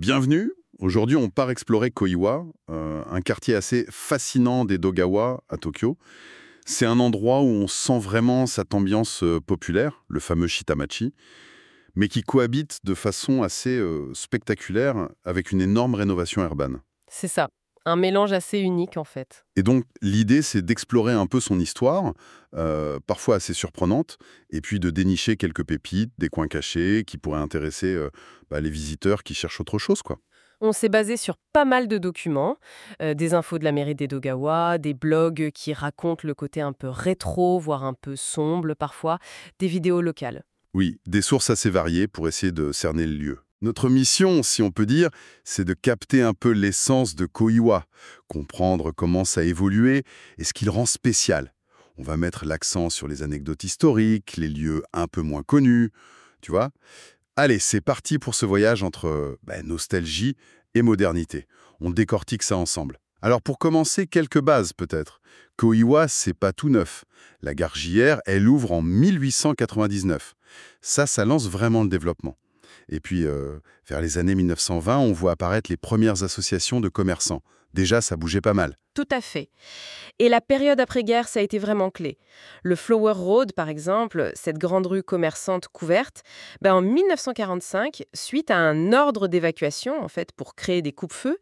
Bienvenue. Aujourd'hui, on part explorer Koiwa, un quartier assez fascinant d'Edogawa à Tokyo. C'est un endroit où on sent vraiment cette ambiance populaire, le fameux Shitamachi, mais qui cohabite de façon assez spectaculaire avec une énorme rénovation urbaine. C'est ça, un mélange assez unique en fait. Et donc, l'idée, c'est d'explorer un peu son histoire, parfois assez surprenante, et puis de dénicher quelques pépites, des coins cachés qui pourraient intéresser les visiteurs qui cherchent autre chose, quoi. On s'est basé sur pas mal de documents, des infos de la mairie d'Edogawa, des blogs qui racontent le côté un peu rétro, voire un peu sombre parfois, des vidéos locales. Oui, des sources assez variées pour essayer de cerner le lieu. Notre mission, si on peut dire, c'est de capter un peu l'essence de Koiwa, comprendre comment ça a évolué et ce qui le rend spécial. On va mettre l'accent sur les anecdotes historiques, les lieux un peu moins connus, tu vois. Allez, c'est parti pour ce voyage entre nostalgie et modernité. On décortique ça ensemble. Alors pour commencer, quelques bases peut-être. Koiwa, c'est pas tout neuf. La gare JR, elle ouvre en 1899. Ça lance vraiment le développement. Et puis, vers les années 1920, on voit apparaître les premières associations de commerçants. Déjà, ça bougeait pas mal. Tout à fait. Et la période après-guerre, ça a été vraiment clé. Le Flower Road, par exemple, cette grande rue commerçante couverte, en 1945, suite à un ordre d'évacuation, en fait, pour créer des coupe-feux,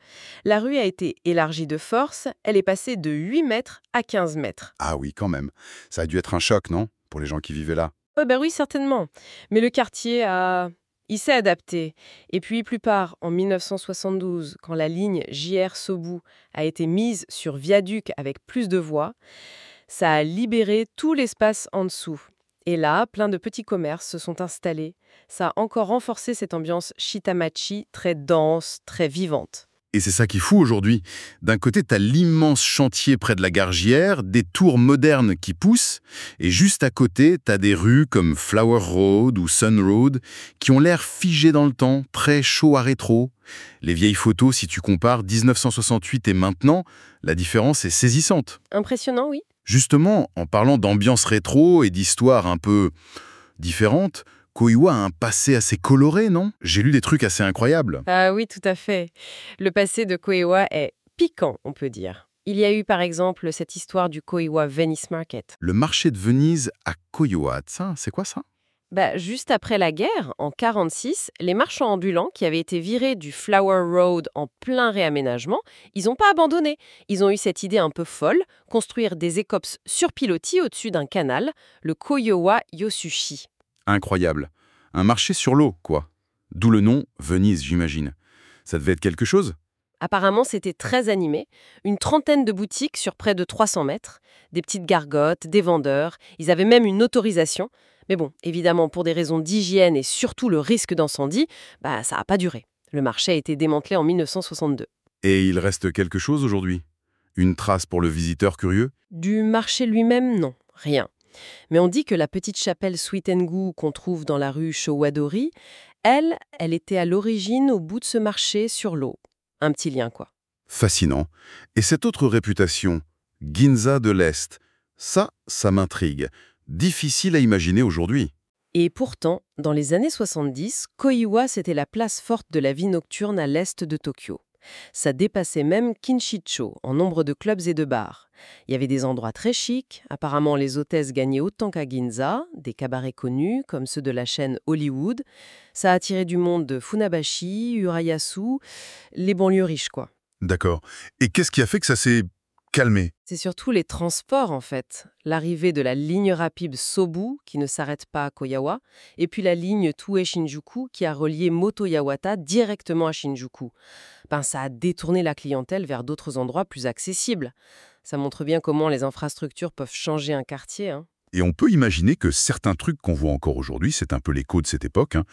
la rue a été élargie de force, elle est passée de 8 mètres à 15 mètres. Ah oui, quand même. Ça a dû être un choc, non? Pour les gens qui vivaient là. Oui, certainement. Mais le quartier a... Il s'est adapté. Et puis, plus tard, en 1972, quand la ligne JR Sobu a été mise sur viaduc avec plus de voies, ça a libéré tout l'espace en dessous. Et là, plein de petits commerces se sont installés. Ça a encore renforcé cette ambiance Shitamachi très dense, très vivante. Et c'est ça qui est fou aujourd'hui. D'un côté, t'as l'immense chantier près de la gare JR, des tours modernes qui poussent, et juste à côté, t'as des rues comme Flower Road ou Sun Road qui ont l'air figées dans le temps, très chaud à rétro. Les vieilles photos, si tu compares 1968 et maintenant, la différence est saisissante. Impressionnant, oui. Justement, en parlant d'ambiance rétro et d'histoire un peu différente, Koiwa a un passé assez coloré, non? J'ai lu des trucs assez incroyables. Ah oui, tout à fait. Le passé de Koiwa est piquant, on peut dire. Il y a eu par exemple cette histoire du Koiwa Venice Market. Le marché de Venise à Koiwa, ça, c'est quoi ça? Juste après la guerre, en 1946, les marchands ambulants qui avaient été virés du Flower Road en plein réaménagement, ils n'ont pas abandonné. Ils ont eu cette idée un peu folle, construire des écopes sur pilotis au-dessus d'un canal, le Koiwa Yosushi. Incroyable. Un marché sur l'eau, quoi. D'où le nom Venise, j'imagine. Ça devait être quelque chose? Apparemment, c'était très animé. Une trentaine de boutiques sur près de 300 mètres, des petites gargotes, des vendeurs. Ils avaient même une autorisation. Mais bon, évidemment, pour des raisons d'hygiène et surtout le risque d'incendie, ça n'a pas duré. Le marché a été démantelé en 1962. Et il reste quelque chose aujourd'hui? Une trace pour le visiteur curieux? Du marché lui-même, non, rien. Mais on dit que la petite chapelle Suitengu qu'on trouve dans la rue Showadori, elle était à l'origine au bout de ce marché sur l'eau. Un petit lien, quoi. Fascinant. Et cette autre réputation, Ginza de l'Est, ça m'intrigue. Difficile à imaginer aujourd'hui. Et pourtant, dans les années 70, Koiwa, c'était la place forte de la vie nocturne à l'est de Tokyo. Ça dépassait même Kinshicho en nombre de clubs et de bars. Il y avait des endroits très chics, apparemment les hôtesses gagnaient autant qu'à Ginza, des cabarets connus comme ceux de la chaîne Hollywood. Ça a attiré du monde de Funabashi, Urayasu, les banlieues riches quoi. D'accord. Et qu'est-ce qui a fait que ça s'est calmé? C'est surtout les transports, en fait. L'arrivée de la ligne rapide Sobu, qui ne s'arrête pas à Koyawa, et puis la ligne Tue-Shinjuku, qui a relié Motoyawata directement à Shinjuku. Ça a détourné la clientèle vers d'autres endroits plus accessibles. Ça montre bien comment les infrastructures peuvent changer un quartier, hein. Et on peut imaginer que certains trucs qu'on voit encore aujourd'hui, c'est un peu l'écho de cette époque, hein.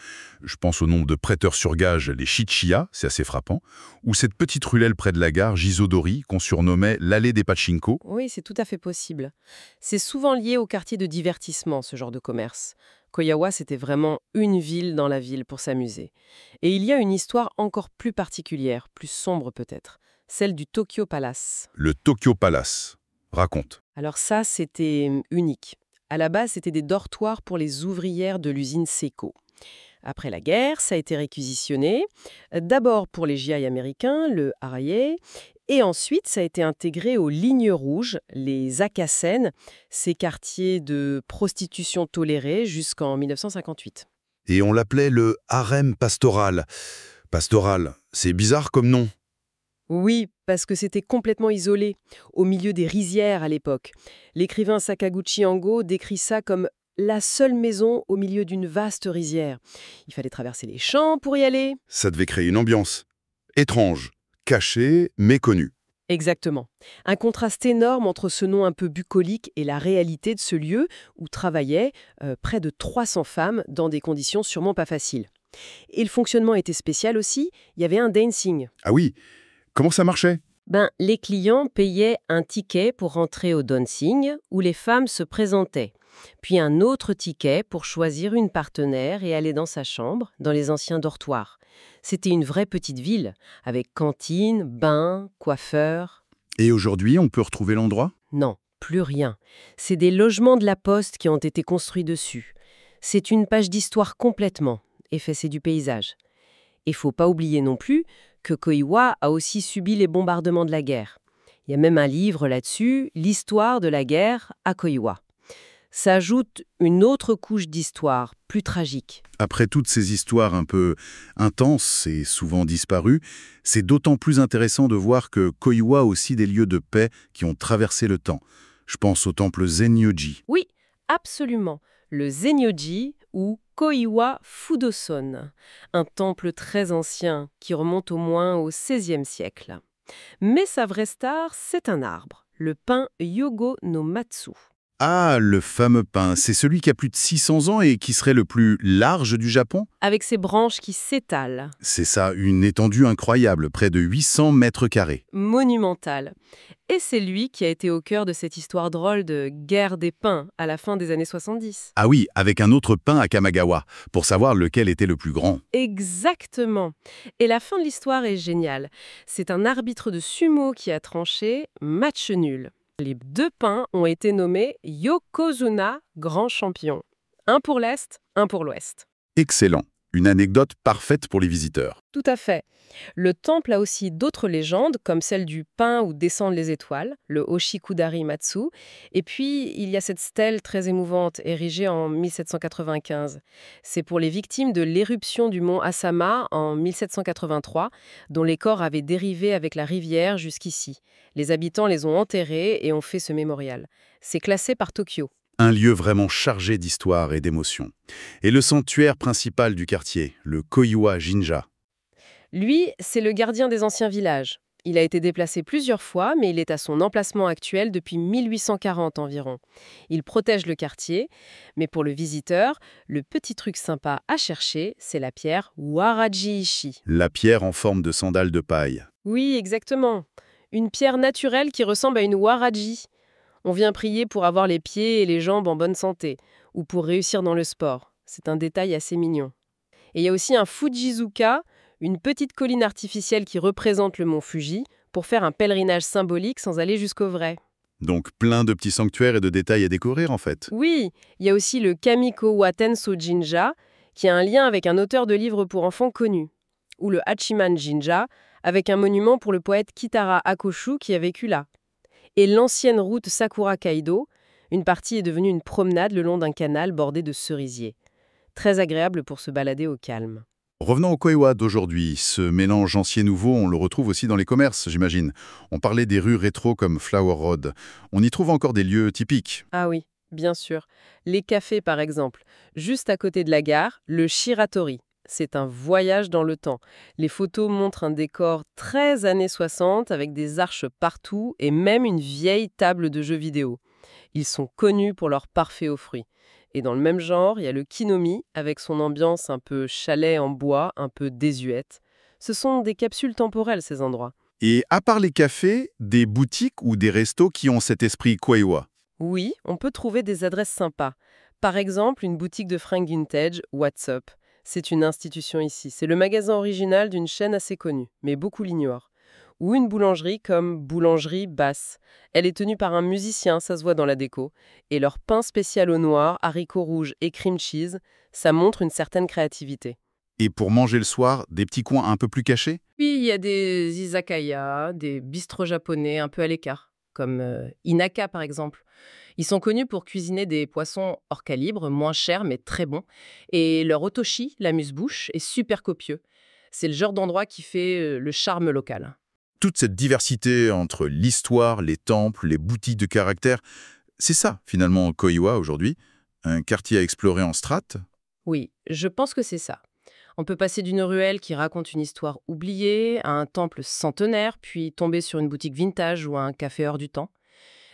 Je pense au nombre de prêteurs sur gage, les Shichiya, c'est assez frappant, ou cette petite ruelle près de la gare, Gisodori, qu'on surnommait l'allée des Pachinko. Oui, c'est tout à fait possible. C'est souvent lié au quartier de divertissement, ce genre de commerce. Koyawa, c'était vraiment une ville dans la ville pour s'amuser. Et il y a une histoire encore plus particulière, plus sombre peut-être, celle du Tokyo Palace. Le Tokyo Palace. Raconte. Alors ça, c'était unique. À la base, c'était des dortoirs pour les ouvrières de l'usine Seiko. Après la guerre, ça a été réquisitionné, d'abord pour les GI américains, le RIA, et ensuite ça a été intégré aux lignes rouges, les AKSN, ces quartiers de prostitution tolérés jusqu'en 1958. Et on l'appelait le harem pastoral. Pastoral, c'est bizarre comme nom. Oui, parce que c'était complètement isolé, au milieu des rizières à l'époque. L'écrivain Sakaguchi Ango décrit ça comme la seule maison au milieu d'une vaste rizière. Il fallait traverser les champs pour y aller. Ça devait créer une ambiance étrange, cachée, méconnue. Exactement. Un contraste énorme entre ce nom un peu bucolique et la réalité de ce lieu où travaillaient près de 300 femmes dans des conditions sûrement pas faciles. Et le fonctionnement était spécial aussi, il y avait un dancing. Ah oui, comment ça marchait? Les clients payaient un ticket pour rentrer au dancing où les femmes se présentaient, puis un autre ticket pour choisir une partenaire et aller dans sa chambre, dans les anciens dortoirs. C'était une vraie petite ville, avec cantine, bain, coiffeur. Et aujourd'hui, on peut retrouver l'endroit? Non, plus rien. C'est des logements de la Poste qui ont été construits dessus. C'est une page d'histoire complètement, effacée du paysage. Et faut pas oublier non plus que Koiwa a aussi subi les bombardements de la guerre. Il y a même un livre là-dessus, L'histoire de la guerre à Koiwa. Ça ajoute une autre couche d'histoire, plus tragique. Après toutes ces histoires un peu intenses et souvent disparues, c'est d'autant plus intéressant de voir que Koiwa a aussi des lieux de paix qui ont traversé le temps. Je pense au temple Zenyoji. Oui, absolument. Le Zenyoji ou Koiwa Fudoson, un temple très ancien qui remonte au moins au XVIe siècle. Mais sa vraie star, c'est un arbre, le pin Yogo no Matsu. Ah, le fameux pin, c'est celui qui a plus de 600 ans et qui serait le plus large du Japon? Avec ses branches qui s'étalent. C'est ça, une étendue incroyable, près de 800 mètres carrés. Monumental. Et c'est lui qui a été au cœur de cette histoire drôle de guerre des pins à la fin des années 70. Ah oui, avec un autre pin à Kamagawa, pour savoir lequel était le plus grand. Exactement. Et la fin de l'histoire est géniale. C'est un arbitre de sumo qui a tranché, match nul. Les deux pins ont été nommés Yokozuna, grand champion. Un pour l'Est, un pour l'Ouest. Excellent. Une anecdote parfaite pour les visiteurs. Tout à fait. Le temple a aussi d'autres légendes, comme celle du pain où descendent les étoiles, le Hoshikudari Matsu. Et puis, il y a cette stèle très émouvante, érigée en 1795. C'est pour les victimes de l'éruption du mont Asama en 1783, dont les corps avaient dérivé avec la rivière jusqu'ici. Les habitants les ont enterrés et ont fait ce mémorial. C'est classé par Tokyo. Un lieu vraiment chargé d'histoire et d'émotion. Et le sanctuaire principal du quartier, le Koiwa Jinja. Lui, c'est le gardien des anciens villages. Il a été déplacé plusieurs fois, mais il est à son emplacement actuel depuis 1840 environ. Il protège le quartier, mais pour le visiteur, le petit truc sympa à chercher, c'est la pierre Waraji-ishi. La pierre en forme de sandale de paille. Oui, exactement. Une pierre naturelle qui ressemble à une waraji. On vient prier pour avoir les pieds et les jambes en bonne santé, ou pour réussir dans le sport. C'est un détail assez mignon. Et il y a aussi un Fujizuka, une petite colline artificielle qui représente le mont Fuji, pour faire un pèlerinage symbolique sans aller jusqu'au vrai. Donc plein de petits sanctuaires et de détails à découvrir en fait. Oui, il y a aussi le Kamiko Watenso Jinja, qui a un lien avec un auteur de livres pour enfants connu, ou le Hachiman Jinja, avec un monument pour le poète Kitara Akoshu qui a vécu là. Et l'ancienne route Sakura Kaido, une partie est devenue une promenade le long d'un canal bordé de cerisiers. Très agréable pour se balader au calme. Revenons au Koiwa d'aujourd'hui. Ce mélange ancien-nouveau, on le retrouve aussi dans les commerces, j'imagine. On parlait des rues rétro comme Flower Road. On y trouve encore des lieux typiques. Ah oui, bien sûr. Les cafés, par exemple. Juste à côté de la gare, le Shiratori. C'est un voyage dans le temps. Les photos montrent un décor très années 60 avec des arches partout et même une vieille table de jeux vidéo. Ils sont connus pour leur parfait aux fruits. Et dans le même genre, il y a le Kinomi avec son ambiance un peu chalet en bois, un peu désuète. Ce sont des capsules temporelles, ces endroits. Et à part les cafés, des boutiques ou des restos qui ont cet esprit Koiwa. Oui, on peut trouver des adresses sympas. Par exemple, une boutique de fringues vintage, What's Up. C'est une institution ici. C'est le magasin original d'une chaîne assez connue, mais beaucoup l'ignorent. Ou une boulangerie comme Boulangerie Basse. Elle est tenue par un musicien, ça se voit dans la déco. Et leur pain spécial au noir, haricots rouges et cream cheese, ça montre une certaine créativité. Et pour manger le soir, des petits coins un peu plus cachés? Puis il y a des izakaya, des bistrots japonais un peu à l'écart, comme Inaka par exemple. Ils sont connus pour cuisiner des poissons hors calibre, moins chers mais très bons. Et leur otoshi, l'amuse-bouche, est super copieux. C'est le genre d'endroit qui fait le charme local. Toute cette diversité entre l'histoire, les temples, les boutiques de caractère, c'est ça, finalement, Koiwa aujourd'hui. Un quartier à explorer en strates. Oui, je pense que c'est ça. On peut passer d'une ruelle qui raconte une histoire oubliée à un temple centenaire, puis tomber sur une boutique vintage ou un café hors du temps.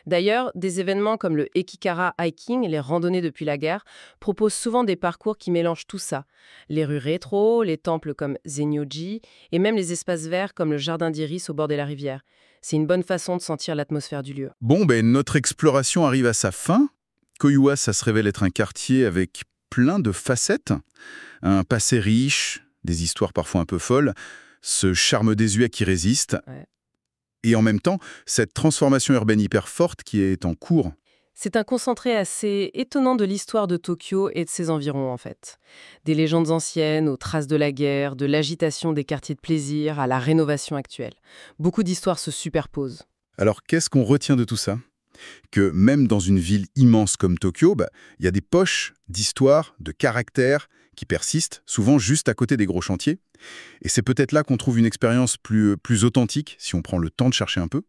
D'ailleurs, des événements comme le Ekikara Hiking, les randonnées depuis la guerre, proposent souvent des parcours qui mélangent tout ça. Les rues rétro, les temples comme Zenyoji, et même les espaces verts comme le jardin d'Iris au bord de la rivière. C'est une bonne façon de sentir l'atmosphère du lieu. Bon, notre exploration arrive à sa fin. Koiwa, ça se révèle être un quartier avec plein de facettes. Un passé riche, des histoires parfois un peu folles, ce charme désuet qui résiste. Ouais. Et en même temps, cette transformation urbaine hyper forte qui est en cours. C'est un concentré assez étonnant de l'histoire de Tokyo et de ses environs, en fait. Des légendes anciennes aux traces de la guerre, de l'agitation des quartiers de plaisir à la rénovation actuelle. Beaucoup d'histoires se superposent. Alors, qu'est-ce qu'on retient de tout ça? Que même dans une ville immense comme Tokyo, il y a des poches d'histoire, de caractère qui persistent, souvent juste à côté des gros chantiers. Et c'est peut-être là qu'on trouve une expérience plus authentique, si on prend le temps de chercher un peu.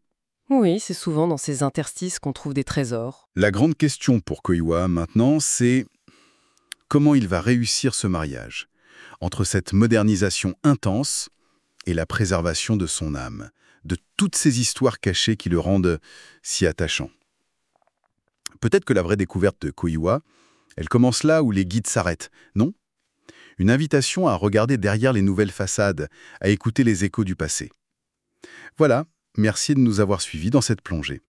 Oui, c'est souvent dans ces interstices qu'on trouve des trésors. La grande question pour Koiwa maintenant, c'est comment il va réussir ce mariage entre cette modernisation intense et la préservation de son âme, de toutes ces histoires cachées qui le rendent si attachant. Peut-être que la vraie découverte de Koiwa, elle commence là où les guides s'arrêtent, non? Une invitation à regarder derrière les nouvelles façades, à écouter les échos du passé. Voilà, merci de nous avoir suivis dans cette plongée.